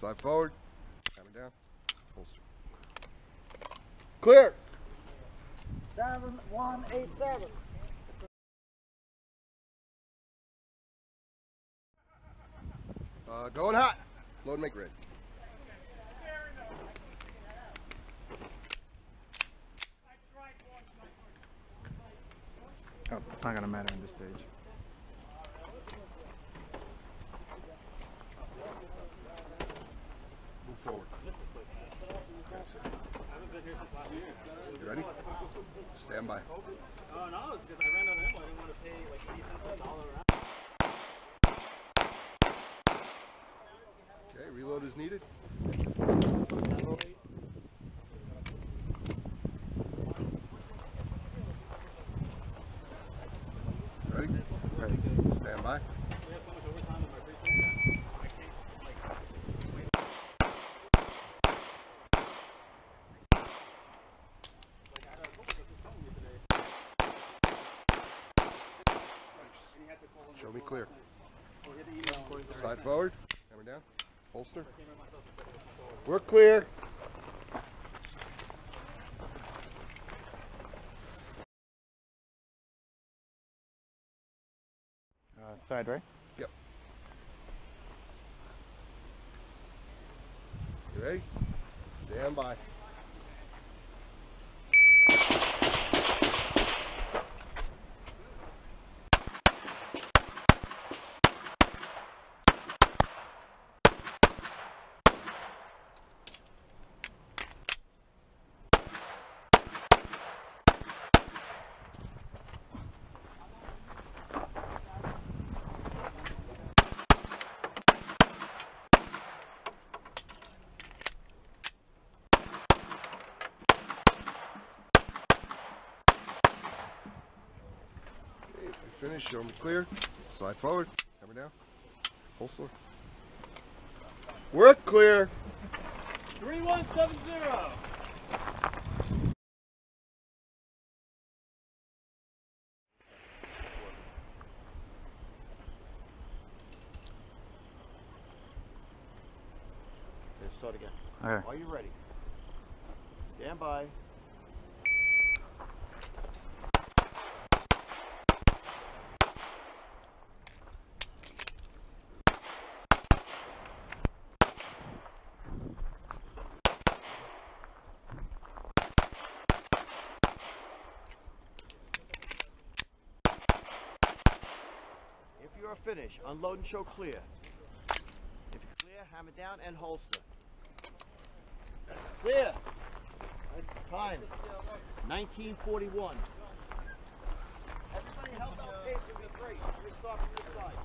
Slide forward. Hammer down. Holster. Clear. 7187. Going hot. Load and make ready. Oh, it's not gonna matter in this stage. Move forward. That's it. You ready? Stand by. Oh no, it's because I ran out of ammo. I didn't want to pay like $80 an hour. Okay, reload is needed. Ready? Ready. Stand by. We have so much overtime in my precinct that I can't wait. I had a coworker who told me today. And he had to call him. Show me clear. Or he had to email him. Slide forward. Hammer down. Holster. We're clear. Side, right? Yep. You ready? Stand by. Finish, show them clear. Slide forward, hammer down, holster. We're clear. 3170. Let's start again. Okay. Are you ready? Stand by. If you are finished, unload and show clear. If you're clear, hammer down and holster. Clear. Time, 1941. Everybody held out pace with the break. Let me start from this side.